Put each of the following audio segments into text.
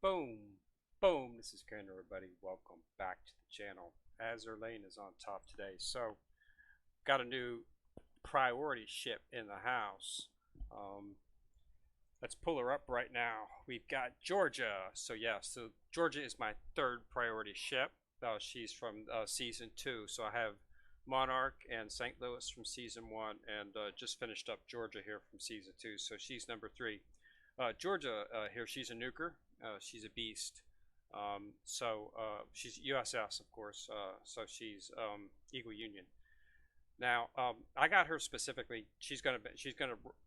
Boom, boom. This is Ken, everybody. Welcome back to the channel. Azure Lane is on top today. So, got a new priority ship in the house. Um, let's pull her up right now. We've got Georgia. So Georgia is my third priority ship. She's from season 2. So I have Monarch and St. Louis from season 1, and just finished up Georgia here from season 2. So she's number 3. Georgia here, she's a nuker. She's a beast. She's USS, of course. So she's Eagle Union. Now, I got her specifically. She's gonna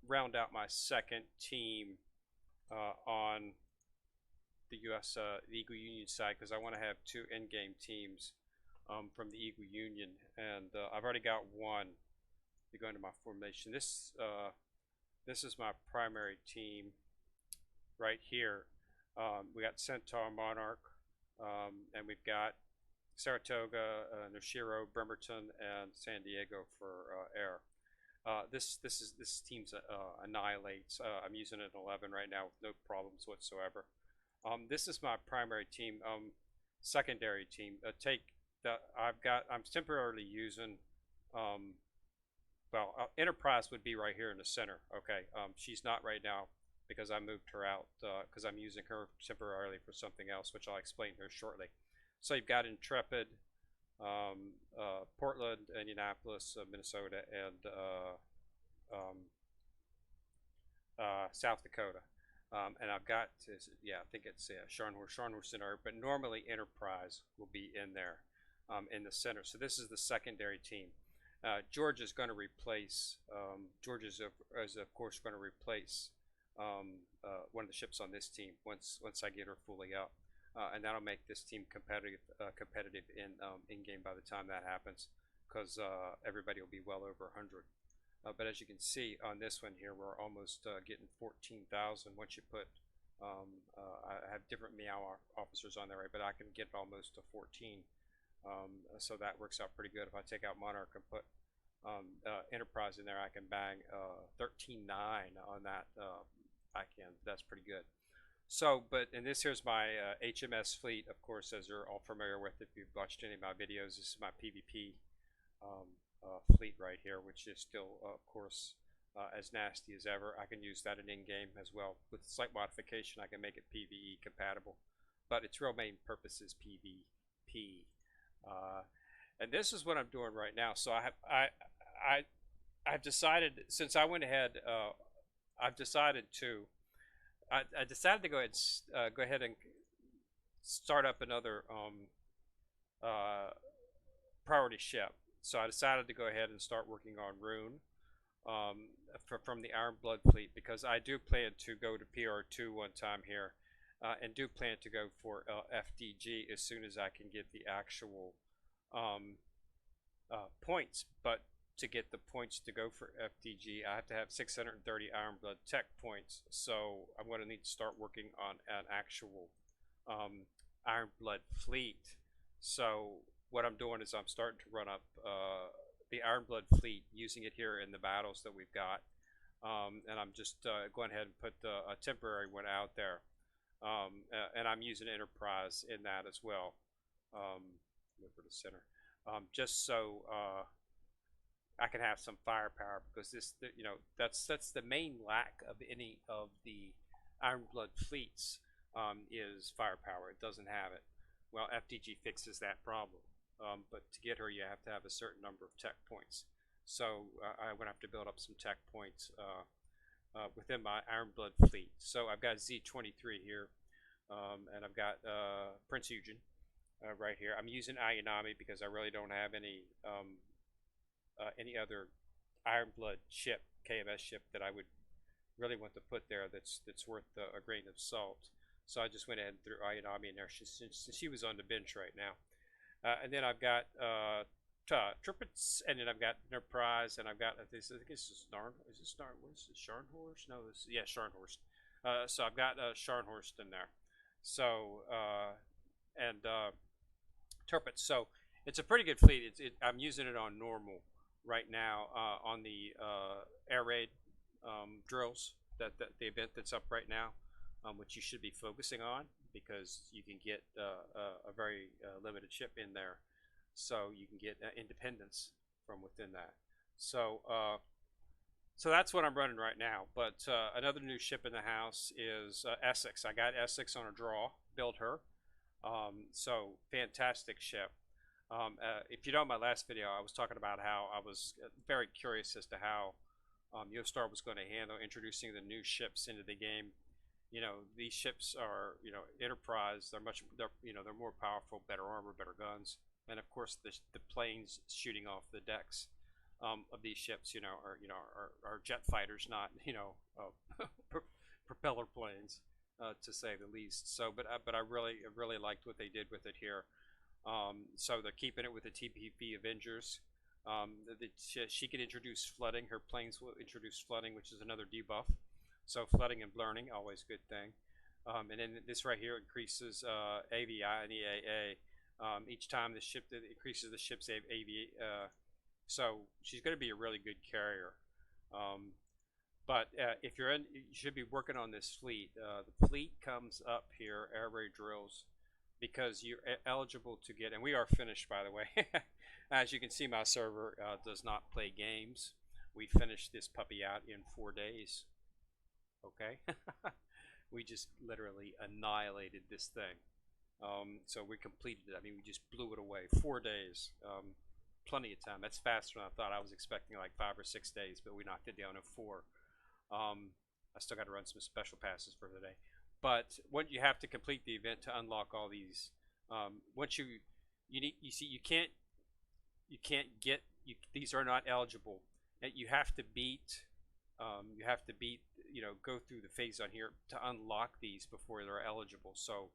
round out my second team on the the Eagle Union side, because I want to have 2 in-game teams from the Eagle Union, and I've already got one to go into my formation. This is my primary team right here. We got Centaur, Monarch, and we've got Saratoga, Noshiro, Bremerton, and San Diego for air. This team's annihilates. I'm using it in 11 right now with no problems whatsoever. This is my primary team. Secondary team. I'm temporarily using. Enterprise would be right here in the center. Okay. She's not right now, because I moved her out because I'm using her temporarily for something else, which I'll explain here shortly. So you've got Intrepid, Portland, Indianapolis, Minnesota, and South Dakota. And I've got, I think it's Scharnhorst in there, but normally Enterprise will be in there in the center. So this is the secondary team. Georgia's going to replace, Georgia's of course going to replace one of the ships on this team once I get her fully up, and that'll make this team competitive in game by the time that happens, because everybody will be well over 100. But as you can see on this one here, we're almost getting 14,000 once you put. I have different meow officers on there, right? But I can get almost to 14, so that works out pretty good. If I take out Monarch and put Enterprise in there, I can bang 13.9 on that. That's pretty good. So, and this here's my HMS fleet, of course, as you're all familiar with if you've watched any of my videos. This is my PvP fleet right here, which is still, of course, as nasty as ever. I can use that in-game as well. With slight modification, I can make it PvE compatible, but its real main purpose is PvP. And this is what I'm doing right now. So I've decided, since I went ahead, I decided to go ahead and start up another priority ship. So I decided to go ahead and start working on Rune from the Iron Blood fleet, because I do plan to go to PR2 one time here, and do plan to go for FDG as soon as I can get the actual points. But to get the points to go for FDG, I have to have 630 Iron Blood Tech points. So I'm going to need to start working on an actual Iron Blood fleet. So what I'm doing is I'm starting to run up the Iron Blood fleet, using it here in the battles that we've got. And I'm just going ahead and put a temporary one out there. And I'm using Enterprise in that as well. Over the center. Just so I can have some firepower, because that's the main lack of any of the Iron Blood fleets, is firepower. It doesn't have it. Well, FDG fixes that problem, but to get her, you have to have a certain number of tech points. So I'm going to have to build up some tech points within my Iron Blood fleet. So I've got Z-23 here, and I've got Prince Eugen right here. I'm using Ayanami because I really don't have any other Iron Blood ship, KMS ship, that I would really want to put there that's worth a grain of salt. So I just went ahead and threw Ayanami in there since she was on the bench right now. And then I've got Trippets, and then I've got Enterprise, and I've got, I think this is Scharnhorst? No, Scharnhorst. So I've got Scharnhorst in there. So, and Trippets. So it's a pretty good fleet. I'm using it on normal right now on the air raid drills, the event that's up right now. which you should be focusing on because you can get a very limited ship in there, so you can get independence from within that. So so that's what I'm running right now. But another new ship in the house is Essex. I got Essex on a draw, built her. So fantastic ship. If you know my last video, I was talking about how I was very curious as to how Star was going to handle introducing the new ships into the game. You know, these ships are, you know, Enterprise. They're more powerful, better armor, better guns, and of course the planes shooting off the decks of these ships, are jet fighters, not propeller planes, to say the least. So, but I really liked what they did with it here. So they're keeping it with the TPP Avengers. She can introduce flooding. Her planes will introduce flooding, which is another debuff. So flooding and blurring, always a good thing. And then this right here increases AVI and EAA. Each time the ship that increases the ship's AVI. So she's going to be a really good carrier. But if you're in, you should be working on this fleet. The fleet comes up here, air raid drills, because you're eligible to get, and we are finished, by the way. As you can see, my server does not play games. We finished this puppy out in 4 days. Okay? We just literally annihilated this thing. So we completed it. I mean, we just blew it away. 4 days. Plenty of time. That's faster than I thought. I was expecting like 5 or 6 days, but we knocked it down in 4. I still got to run some special passes for today. But what you have to complete the event to unlock all these. Once you can't get, these are not eligible. And you have to beat, go through the phase on here to unlock these before they're eligible. So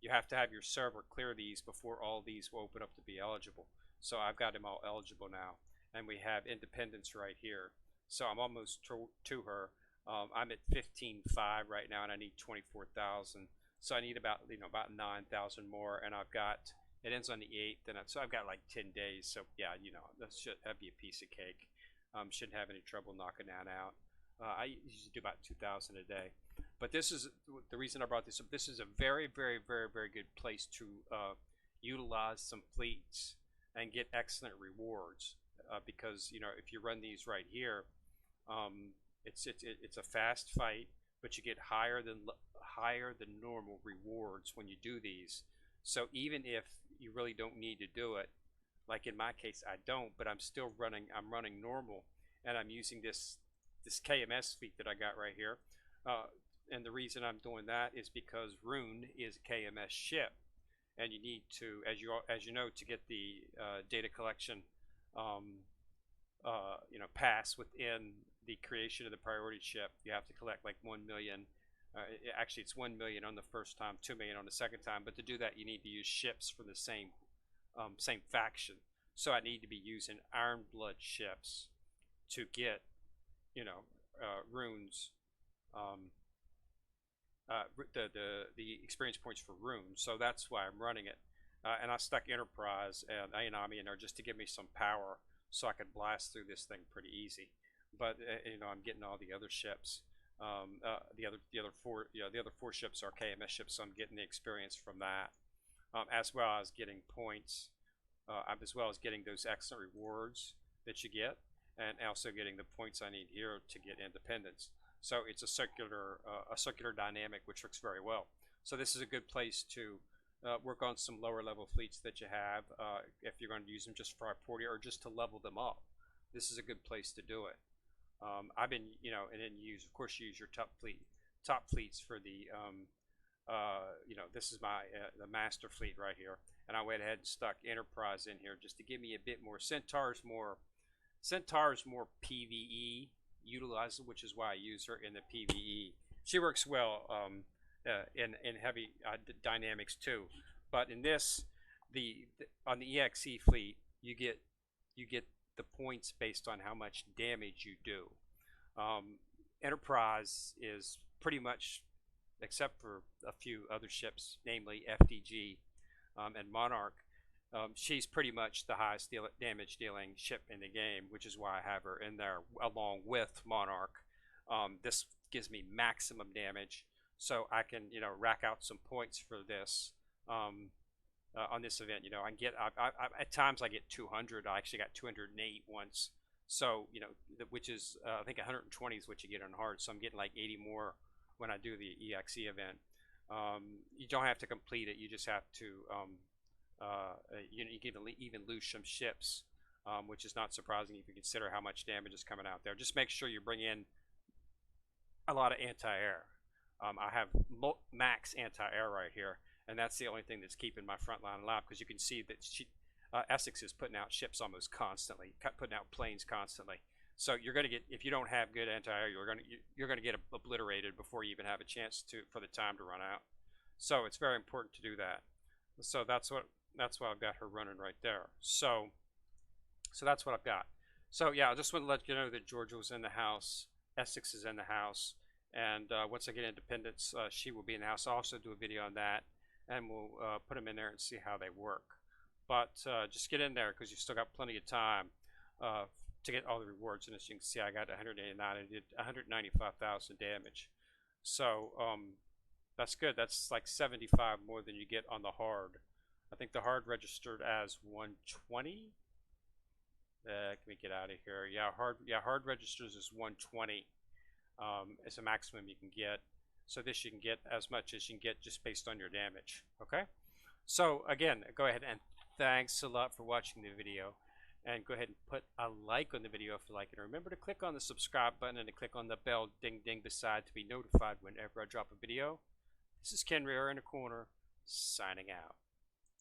you have to have your server clear these before all these will open up to be eligible. So I've got them all eligible now, and we have independence right here. So I'm almost to her. I'm at 15.5 right now, and I need 24,000. So I need about 9,000 more, and it ends on the 8th, and so I've got like 10 days. So yeah, that'd be a piece of cake. Shouldn't have any trouble knocking that out. I usually do about 2,000 a day, but this is the reason I brought this up. This is a very, very, very, very good place to utilize some fleets and get excellent rewards, because if you run these right here, it's a fast fight, but you get higher than normal rewards when you do these. So even if you really don't need to do it, like in my case I don't, but I'm running normal, and I'm using this KMS fleet that I got right here, and the reason I'm doing that is because Rune is a KMS ship, and you need to, as you know, to get the data collection pass within the creation of the priority ship, you have to collect like 1 million. Actually, it's 1 million on the first time, 2 million on the second time. But to do that, you need to use ships from the same faction. So I need to be using Ironblood ships to get, runes, the experience points for runes. So that's why I'm running it. And I stuck Enterprise and Ayanami in there just to give me some power, so I could blast through this thing pretty easy. But I'm getting all the other ships. The other four ships are KMS ships, so I'm getting the experience from that, as well as getting points, as well as getting those excellent rewards that you get, and also getting the points I need here to get independence. So it's a circular dynamic, which works very well. So this is a good place to work on some lower level fleets that you have, if you're going to use them just for priority or just to level them up. This is a good place to do it. I've been, and then of course, you use your top fleets for the, this is my the master fleet right here, and I went ahead and stuck Enterprise in here just to give me a bit more. Centaur's more PVE utilized, which is why I use her in the PVE. She works well in heavy dynamics too, but in this, on the EXE fleet, you get the points based on how much damage you do. Enterprise is pretty much, except for a few other ships, namely FDG and Monarch, she's pretty much the highest damage dealing ship in the game, which is why I have her in there along with Monarch. This gives me maximum damage, so I can, you know, rack out some points for this. On this event, you know, I get at times I get 200. I actually got 208 once. So, you know, which is I think 120 is what you get on hard. So I'm getting like 80 more when I do the EXE event. You don't have to complete it. You just have to you know, you can even lose some ships, which is not surprising if you consider how much damage is coming out there. Just make sure you bring in a lot of anti-air. I have max anti-air right here, and that's the only thing that's keeping my front line alive, because you can see that Essex is putting out ships almost constantly, putting out planes constantly. So you're going to get, if you don't have good anti-air, you're going to get obliterated before you even have a chance for the time to run out. So it's very important to do that. So that's why I've got her running right there. So that's what I've got. So yeah, I just want to let you know that Georgia was in the house, Essex is in the house, and once I get independence, she will be in the house. I'll also do a video on that, and we'll put them in there and see how they work. But just get in there, because you've still got plenty of time to get all the rewards. And as you can see, I got 189. I did 195,000 damage. So that's good. That's like 75 more than you get on the hard. I think the hard registered as 120. Let me get out of here. Hard registers as 120. It's a maximum you can get. So this you can get as much as you can get just based on your damage. Okay. So again, go ahead and thanks a lot for watching the video. And go ahead and put a like on the video if you like it. And remember to click on the subscribe button and to click on the bell ding ding beside to be notified whenever I drop a video. This is Ken Rear in the corner, signing out.